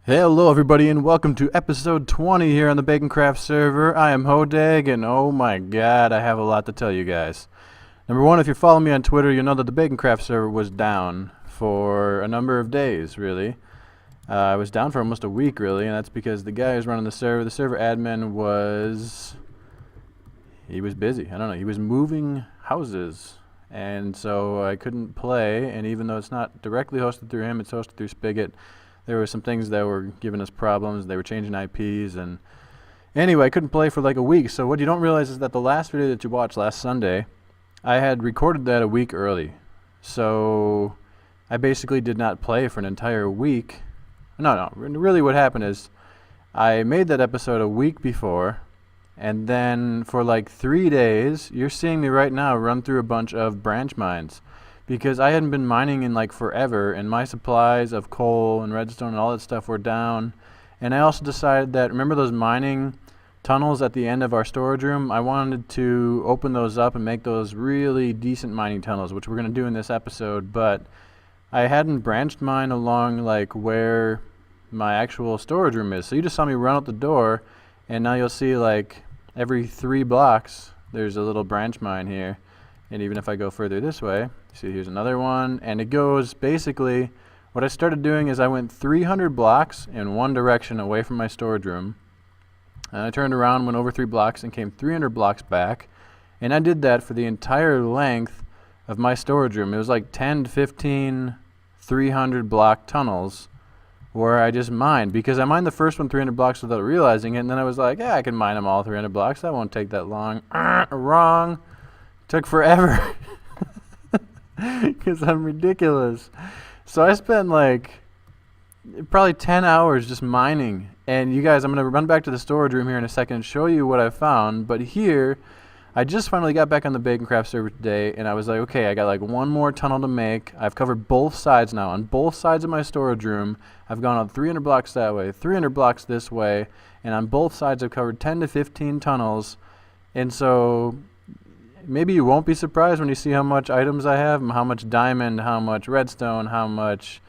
Hello everybody and welcome to episode 20 here on the BaconCraft server. I am Hodag and oh my god, I have a lot to tell you guys. Number one, if you're following me on Twitter, you know that the BaconCraft server was down for a number of days, really. I was down for almost a week, really, and that's because the guy who's running the server admin was busy. I don't know, he was moving houses, and so I couldn't play, and even though it's not directly hosted through him, it's hosted through Spigot, there were some things that were giving us problems. They were changing IPs, and anyway, I couldn't play for like a week. So what you don't realize is that the last video that you watched last Sunday, I had recorded that a week early. So I basically did not play for an entire week. No, really what happened is I made that episode a week before, and then for like 3 days, you're seeing me right now run through a bunch of branch mines. Because I hadn't been mining in like forever, and my supplies of coal and redstone and all that stuff were down. And I also decided that, remember those mining tunnels at the end of our storage room? I wanted to open those up and make those really decent mining tunnels, which we're going to do in this episode. But I hadn't branched mine along like where my actual storage room is. So you just saw me run out the door, and now you'll see like every 3 blocks there's a little branch mine here. And even if I go further this way, see here's another one, and it goes basically, what I started doing is I went 300 blocks in one direction away from my storage room, and I turned around, went over 3 blocks, and came 300 blocks back, and I did that for the entire length of my storage room. It was like 10 to 15 300 block tunnels where I just mined, because I mined the first one 300 blocks without realizing it, and then I was like, yeah, I can mine them all 300 blocks, that won't take that long. Wrong. Took forever because I'm ridiculous. So I spent like probably 10 hours just mining. And you guys, I'm going to run back to the storage room here in a second and show you what I found. But here, I just finally got back on the BaconCraft server today, and I was like, okay, I got like one more tunnel to make. I've covered both sides now. On both sides of my storage room, I've gone on 300 blocks that way, 300 blocks this way, and on both sides I've covered 10 to 15 tunnels. And so maybe you won't be surprised when you see how much items I have, how much diamond, how much redstone, how much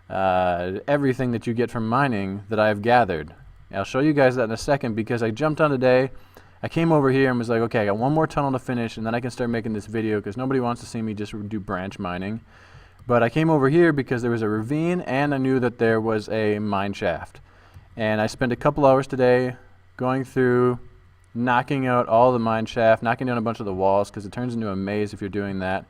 everything that you get from mining that I've gathered. I'll show you guys that in a second, because I jumped on today. I came over here and was like, okay, I got one more tunnel to finish, and then I can start making this video, because nobody wants to see me just do branch mining. But I came over here because there was a ravine, and I knew that there was a mine shaft. And I spent a couple hours today going through, knocking out all the mine shaft, knocking down a bunch of the walls, because it turns into a maze if you're doing that.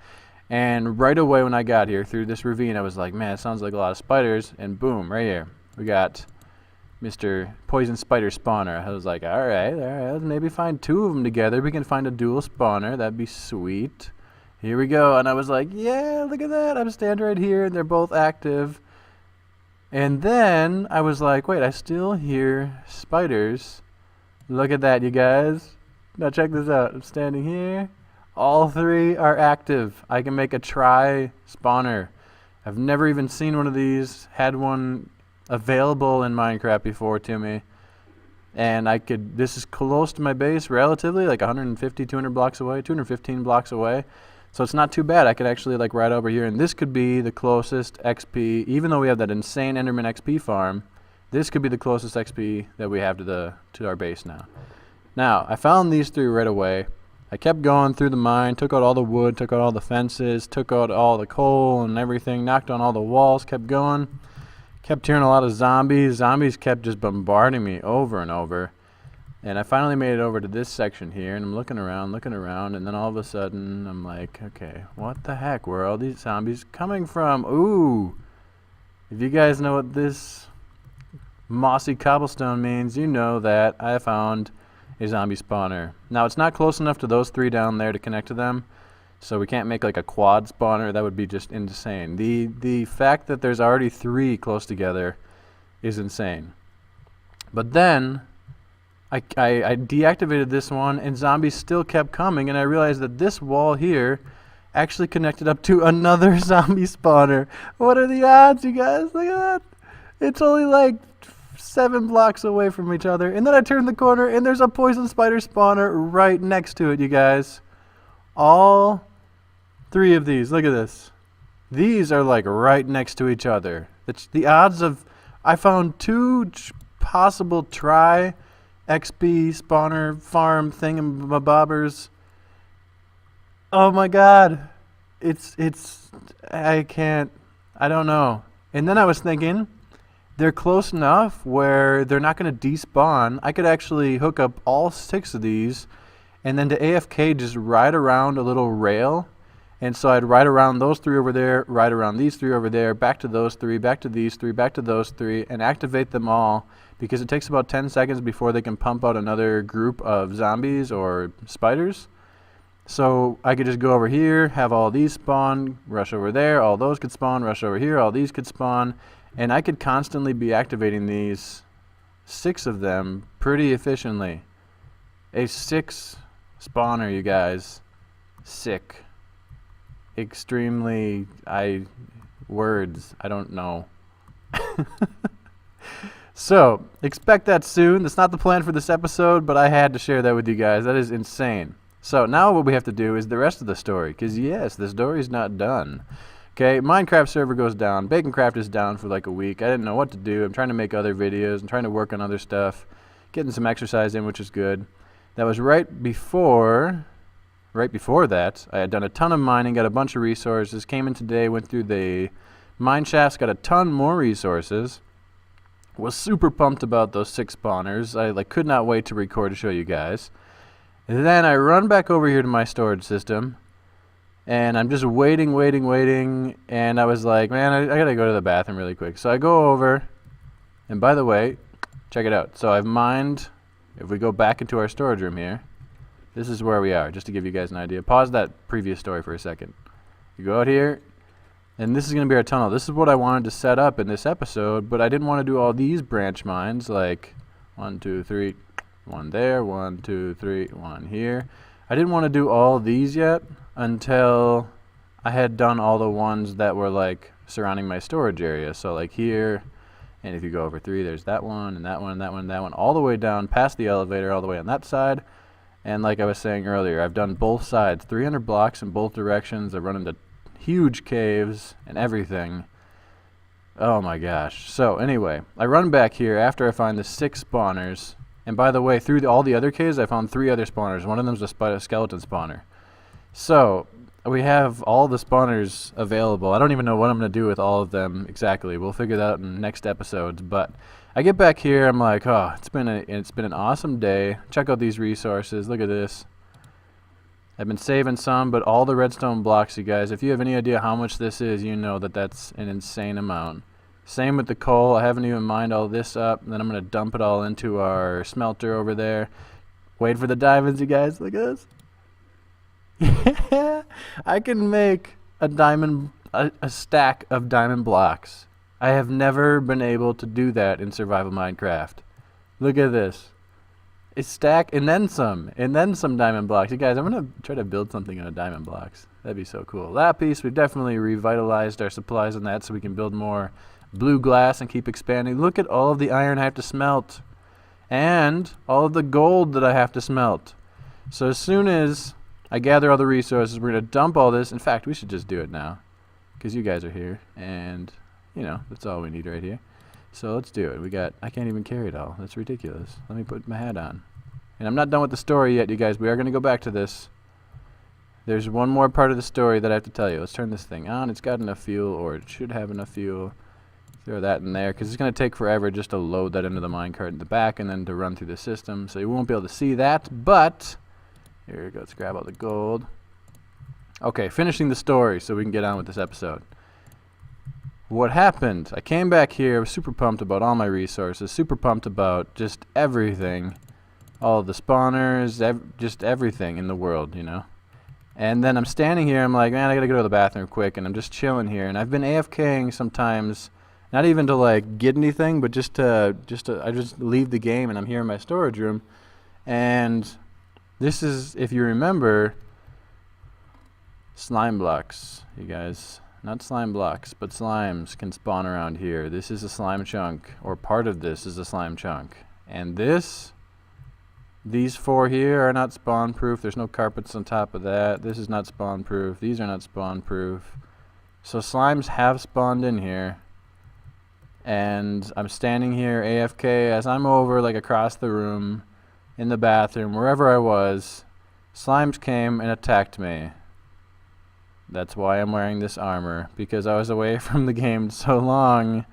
And right away when I got here through this ravine, I was like, man, it sounds like a lot of spiders. And boom, right here, we got Mr. Poison Spider Spawner. I was like, all right, let's maybe find 2 of them together. We can find a dual spawner. That'd be sweet. Here we go. And I was like, yeah, look at that. I'm standing right here, and they're both active. And then I was like, wait, I still hear spiders. Look at that, you guys. Now check this out. I'm standing here. All 3 are active. I can make a tri-spawner. I've never even seen one of these. Had one available in Minecraft before to me. And this is close to my base relatively, like 150, 200 blocks away, 215 blocks away. So it's not too bad. I could actually like ride over here, and this could be the closest XP, even though we have that insane Enderman XP farm. This could be the closest XP that we have to our base now. Now, I found these 3 right away. I kept going through the mine, took out all the wood, took out all the fences, took out all the coal and everything, knocked on all the walls, kept going. Kept hearing a lot of zombies. Zombies kept just bombarding me over and over. And I finally made it over to this section here, and I'm looking around, and then all of a sudden I'm like, okay, what the heck? Where are all these zombies coming from? Ooh! If you guys know what this mossy cobblestone means, you know that I found a zombie spawner. Now, it's not close enough to those 3 down there to connect to them, so we can't make like a quad spawner. That would be just insane. The fact that there's already 3 close together is insane. But then I deactivated this one, and zombies still kept coming, and I realized that this wall here actually connected up to another zombie spawner. What are the odds, you guys? Look at that. It's only like 7 blocks away from each other. And then I turned the corner, and there's a poison spider spawner right next to it, you guys. All 3 of these, look at this. These are like right next to each other. It's the odds of, I found 2 possible try XP spawner farm thingamabobbers. Oh my god. I don't know. And then I was thinking, they're close enough where they're not going to despawn. I could actually hook up all 6 of these and then to AFK just ride around a little rail. And so I'd ride around those 3 over there, ride around these 3 over there, back to those 3, back to these 3, back to those 3, and activate them all because it takes about 10 seconds before they can pump out another group of zombies or spiders. So I could just go over here, have all these spawn, rush over there, all those could spawn, rush over here, all these could spawn, and I could constantly be activating these 6 of them pretty efficiently. A 6 spawner, you guys. Sick. Extremely, words, I don't know. So, expect that soon. That's not the plan for this episode, but I had to share that with you guys. That is insane. So, now what we have to do is the rest of the story, because yes, the story's not done. Okay, Minecraft server goes down. BaconCraft is down for like a week. I didn't know what to do. I'm trying to make other videos. I'm trying to work on other stuff. Getting some exercise in, which is good. That was right before that, I had done a ton of mining, got a bunch of resources, came in today, went through the mine shafts, got a ton more resources. Was super pumped about those 6 spawners. I could not wait to record to show you guys. And then I run back over here to my storage system, and I'm just waiting, and I was like, man, I gotta go to the bathroom really quick. So I go over, and by the way, check it out. So I've mined, if we go back into our storage room here, this is where we are, just to give you guys an idea. Pause that previous story for a second. You go out here, and this is going to be our tunnel. This is what I wanted to set up in this episode, but I didn't want to do all these branch mines, like 1, 2, 3, 1 there, 1, 2, 3, 1 here. I didn't want to do all these yet until I had done all the ones that were like surrounding my storage area. So like here, and if you go over 3, there's that one, and that one, and that one, and that one, all the way down past the elevator, all the way on that side. And like I was saying earlier, I've done both sides, 300 blocks in both directions. I've run into huge caves and everything. Oh my gosh. So anyway, I run back here after I find the 6 spawners. And by the way, through all the other caves, I found 3 other spawners. One of them's a skeleton spawner. So we have all the spawners available. I don't even know what I'm going to do with all of them exactly. We'll figure that out in next episodes. But I get back here, I'm like, oh, it's been an awesome day. Check out these resources. Look at this. I've been saving some, but all the redstone blocks, you guys, if you have any idea how much this is, you know that that's an insane amount. Same with the coal. I haven't even mined all this up. And then I'm going to dump it all into our smelter over there. Wait for the diamonds, you guys. Look at this. Yeah, I can make a stack of diamond blocks. I have never been able to do that in survival Minecraft. Look at this. A stack and then some diamond blocks. You guys, I'm going to try to build something out of diamond blocks. That'd be so cool. Lapse, we've definitely revitalized our supplies on that so we can build more blue glass and keep expanding. Look at all of the iron I have to smelt. And all of the gold that I have to smelt. So as soon as I gather all the resources, we're going to dump all this. In fact, we should just do it now. Because you guys are here. And, you know, that's all we need right here. So let's do it. I can't even carry it all. That's ridiculous. Let me put my hat on. And I'm not done with the story yet, you guys. We are going to go back to this. There's one more part of the story that I have to tell you. Let's turn this thing on. It's got enough fuel, or it should have enough fuel. Throw that in there, because it's going to take forever just to load that into the minecart in the back and then to run through the system. So you won't be able to see that, but here we go. Let's grab all the gold. Okay, finishing the story so we can get on with this episode. What happened? I came back here, I was super pumped about all my resources, super pumped about just everything. All of the spawners, just everything in the world, you know. And then I'm standing here, I'm like, man, I gotta go to the bathroom quick, and I'm just chilling here. And I've been AFKing sometimes, not even to like get anything, but I just leave the game and I'm here in my storage room. And this is, if you remember, slime blocks, you guys. Not slime blocks, but slimes can spawn around here. This is a slime chunk, or part of this is a slime chunk. And this These 4 here are not spawn proof. There's no carpets on top of that. This is not spawn proof. These are not spawn proof. So slimes have spawned in here. And I'm standing here AFK as I'm over like across the room in the bathroom, wherever I was. Slimes came and attacked me. That's why I'm wearing this armor, because I was away from the game so long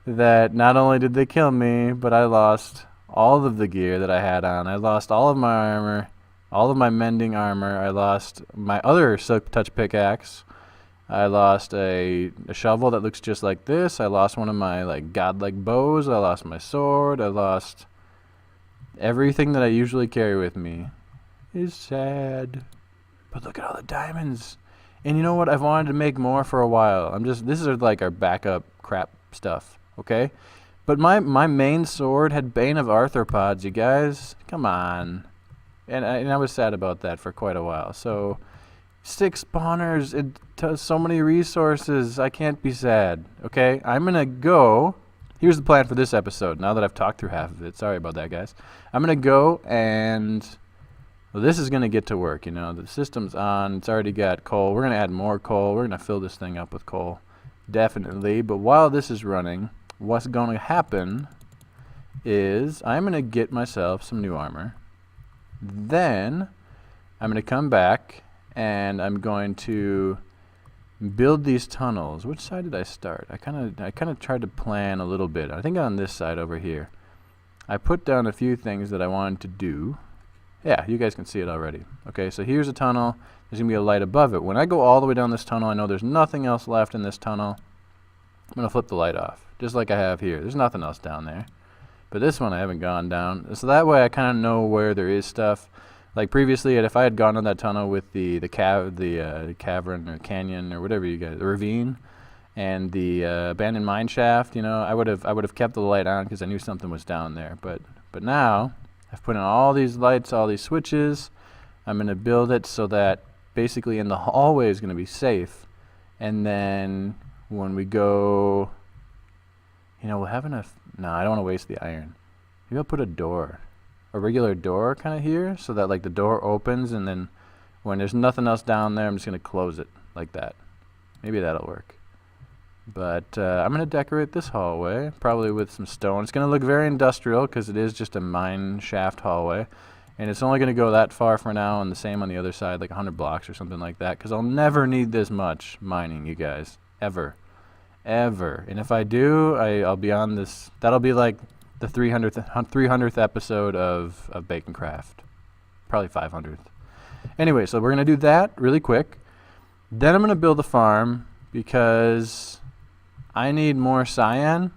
that not only did they kill me, but I lost all of the gear that I had on. I lost all of my armor, all of my mending armor. I lost my other silk touch pickaxe. I lost a shovel that looks just like this. I lost one of my like godlike bows. I lost my sword. I lost everything that I usually carry with me. It's sad. But look at all the diamonds. And you know what? I've wanted to make more for a while. This is like our backup crap stuff, okay? But my main sword had Bane of Arthropods, you guys. Come on. And I was sad about that for quite a while. So 6 spawners, it does so many resources. I can't be sad, okay? I'm going to go. Here's the plan for this episode, now that I've talked through half of it. Sorry about that, guys. I'm going to go and... well, this is going to get to work, you know. The system's on. It's already got coal. We're going to add more coal. We're going to fill this thing up with coal. Definitely. But while this is running, what's going to happen is I'm going to get myself some new armor. Then I'm going to come back and I'm going to build these tunnels. Which side did I start? I kind of tried to plan a little bit. I think on this side over here. I put down a few things that I wanted to do. Yeah, you guys can see it already. Okay, so here's a tunnel. There's going to be a light above it. When I go all the way down this tunnel, I know there's nothing else left in this tunnel. I'm going to flip the light off, just like I have here. There's nothing else down there. But this one I haven't gone down. So that way I kind of know where there is stuff. Like previously, if I had gone on that tunnel with the cavern or canyon or whatever you guys, the ravine, and the abandoned mine shaft, you know, I would have kept the light on because I knew something was down there. But now I've put in all these lights, all these switches. I'm going to build it so that basically in the hallway is going to be safe. And then when we go, you know, we'll have enough. No, I don't want to waste the iron. Maybe I'll put a door, a regular door kind of here, so that like the door opens, and then when there's nothing else down there, I'm just going to close it like that. Maybe that'll work. But I'm going to decorate this hallway, probably with some stone. It's going to look very industrial because it is just a mine shaft hallway. And it's only going to go that far for now, and the same on the other side, like 100 blocks or something like that, because I'll never need this much mining, you guys. Ever. Ever. And if I do, I'll be on this. That'll be like the 300th episode of BaconCraft. Probably 500th. Anyway, so we're going to do that really quick. Then I'm going to build a farm because I need more cyan.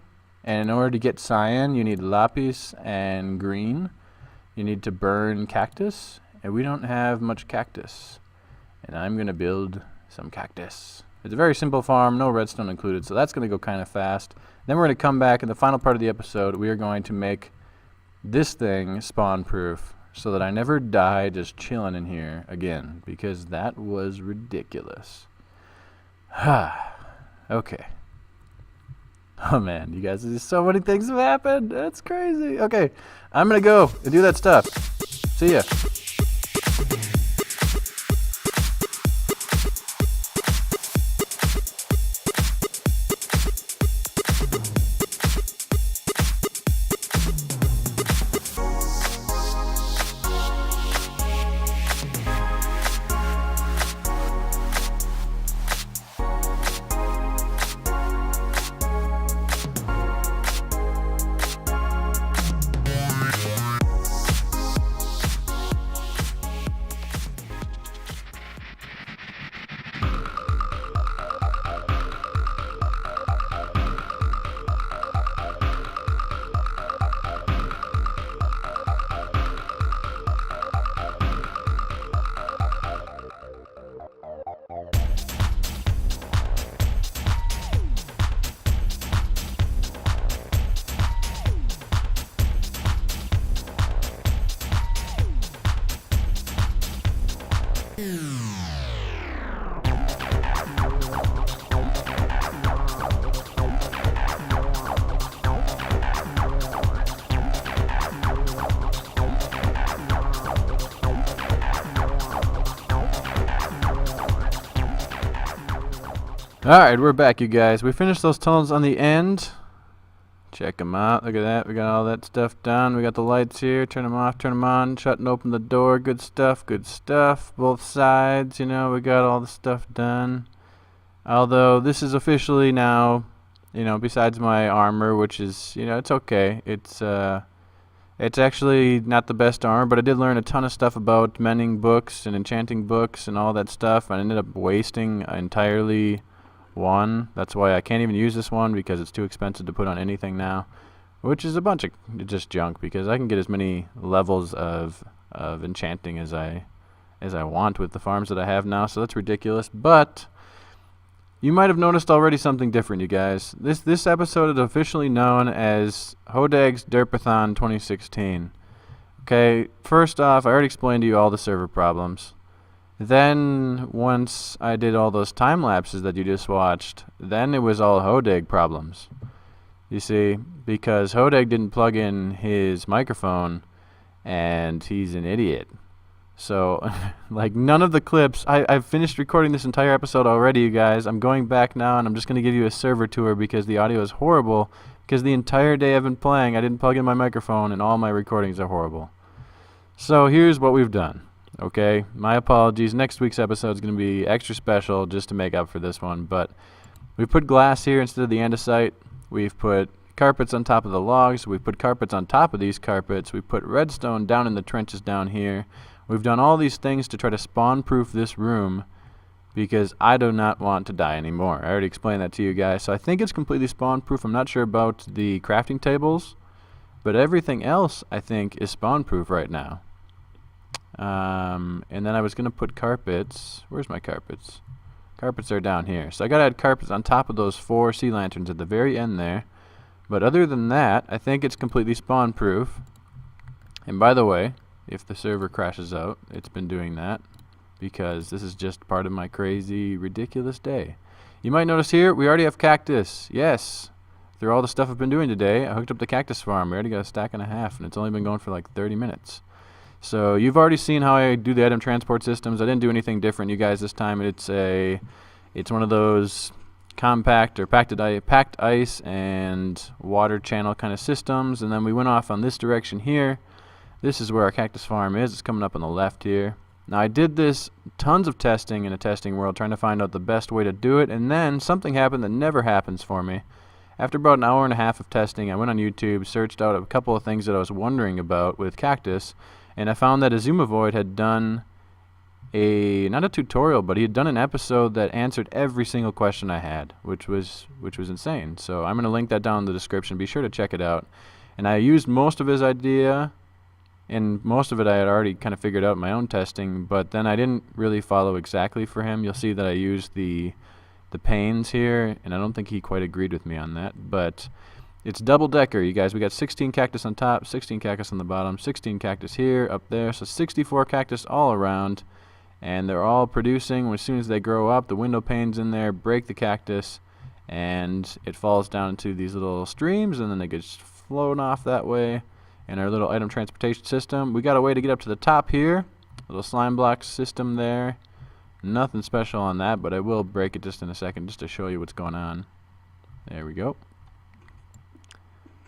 And in order to get cyan, you need lapis and green. You need to burn cactus. And we don't have much cactus. And I'm going to build some cactus. It's a very simple farm, no redstone included, so that's going to go kind of fast. Then we're going to come back in the final part of the episode. We are going to make this thing spawn proof so that I never die just chilling in here again, because that was ridiculous. Okay. Oh man, you guys, there's so many things have happened. That's crazy. Okay, I'm going to go and do that stuff. See ya. Alright, we're back, you guys. We finished those tunnels on the end. Check them out. Look at that. We got all that stuff done. We got the lights here. Turn them off, turn them on. Shut and open the door. Good stuff, good stuff. Both sides, you know, we got all the stuff done. Although this is officially now, you know, besides my armor, which is, you know, it's okay. It's actually not the best armor, but I did learn a ton of stuff about mending books and enchanting books and all that stuff. I ended up wasting entirely one. That's why I can't even use this one, because it's too expensive to put on anything now, which is a bunch of just junk, because I can get as many levels of enchanting as I want with the farms that I have now, so that's ridiculous. But you might have noticed already something different, you guys. This episode is officially known as Hodag's Derpathon 2016. Okay, first off, I already explained to you all the server problems. Then, once I did all those time lapses that you just watched, then it was all Hodag problems. You see, because Hodag didn't plug in his microphone, and he's an idiot. So, like, none of the clips, I've finished recording this entire episode already, you guys. I'm going back now, and I'm just going to give you a server tour, because the audio is horrible, because the entire day I've been playing, I didn't plug in my microphone, and all my recordings are horrible. So, here's what we've done. Okay, my apologies. Next week's episode is going to be extra special just to make up for this one. But we put glass here instead of the andesite. We've put carpets on top of the logs. We've put carpets on top of these carpets. We put redstone down in the trenches down here. We've done all these things to try to spawn-proof this room, because I do not want to die anymore. I already explained that to you guys. So I think it's completely spawn-proof. I'm not sure about the crafting tables, but everything else I think is spawn-proof right now. And then I was going to put carpets. Where's my carpets? Carpets are down here. So I got to add carpets on top of those 4 sea lanterns at the very end there. But other than that, I think it's completely spawn proof. And by the way, if the server crashes out, it's been doing that, because this is just part of my crazy, ridiculous day. You might notice here, we already have cactus. Yes. Through all the stuff I've been doing today, I hooked up the cactus farm. We already got a stack and a half, and it's only been going for like 30 minutes. So you've already seen how I do the item transport systems. I didn't do anything different, you guys, this time. It's one of those compact or packed ice and water channel kind of systems. And then we went off on this direction here. This is where our cactus farm is. It's coming up on the left here. Now I did this tons of testing in a testing world, trying to find out the best way to do it. And then something happened that never happens for me. After about an hour and a half of testing, I went on YouTube, searched out a couple of things that I was wondering about with cactus. And I found that Azumavoid had done not a tutorial, but he had done an episode that answered every single question I had, which was insane. So I'm going to link that down in the description. Be sure to check it out. And I used most of his idea, and most of it I had already kind of figured out in my own testing, but then I didn't really follow exactly for him. You'll see that I used the panes here, and I don't think he quite agreed with me on that, but it's double-decker, you guys. We got 16 cactus on top, 16 cactus on the bottom, 16 cactus here, up there, so 64 cactus all around, and they're all producing. As soon as they grow up, the window panes in there break the cactus, and it falls down into these little streams, and then it gets flown off that way. And our little item transportation system, we got a way to get up to the top here, little slime block system there. Nothing special on that, but I will break it just in a second just to show you what's going on. There we go.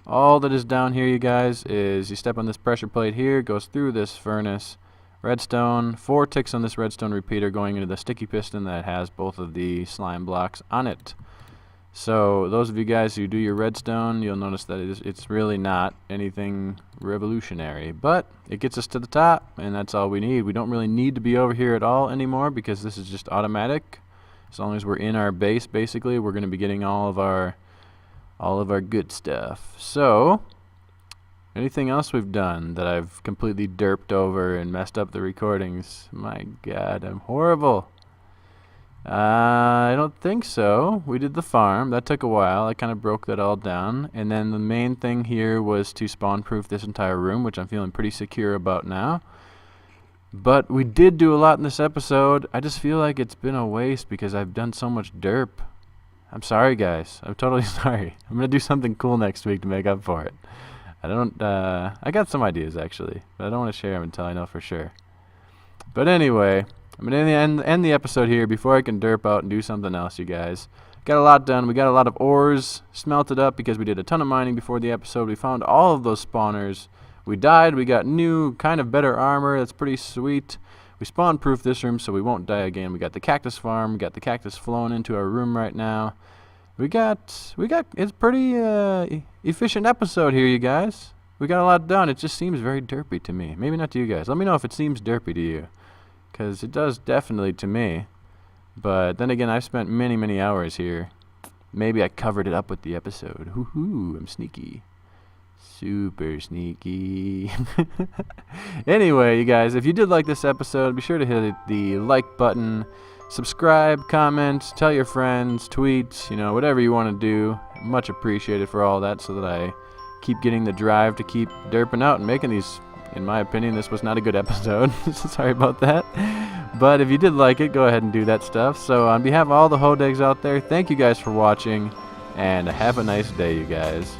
All that is down here, you guys, is you step on this pressure plate here, goes through this furnace, redstone, 4 ticks on this redstone repeater going into the sticky piston that has both of the slime blocks on it. So those of you guys who do your redstone, you'll notice that it's really not anything revolutionary, but it gets us to the top, and that's all we need. We don't really need to be over here at all anymore, because this is just automatic. As long as we're in our base, basically, we're going to be getting all of our good stuff. So, anything else we've done that I've completely derped over and messed up the recordings? My God, I'm horrible. I don't think so. We did the farm. That took a while. I kind of broke that all down. And then the main thing here was to spawn-proof this entire room, which I'm feeling pretty secure about now. But we did do a lot in this episode. I just feel like it's been a waste because I've done so much derp. I'm sorry, guys. I'm totally sorry. I'm going to do something cool next week to make up for it. I got some ideas, actually, but I don't want to share them until I know for sure. But anyway, I'm going to end the episode here before I can derp out and do something else, you guys. got a lot done. We got a lot of ores smelted up because we did a ton of mining before the episode. We found all of those spawners. We died. We got new, kind of better armor. That's pretty sweet. We spawn-proof this room so we won't die again. We got the cactus farm. We got the cactus flowing into our room right now. It's pretty efficient episode here, you guys. We got a lot done. It just seems very derpy to me. Maybe not to you guys. Let me know if it seems derpy to you, because it does definitely to me. But then again, I've spent many, many hours here. Maybe I covered it up with the episode. Hoo-hoo, I'm sneaky. Super sneaky. Anyway, you guys, if you did like this episode, be sure to hit the like button, subscribe, comment, tell your friends, tweet, whatever you want to do. Much appreciated for all that, so that I keep getting the drive to keep derping out and making these. In my opinion, this was not a good episode. Sorry about that. But if you did like it, go ahead and do that stuff. So on behalf of all the Hodags out there, thank you guys for watching, and have a nice day, you guys.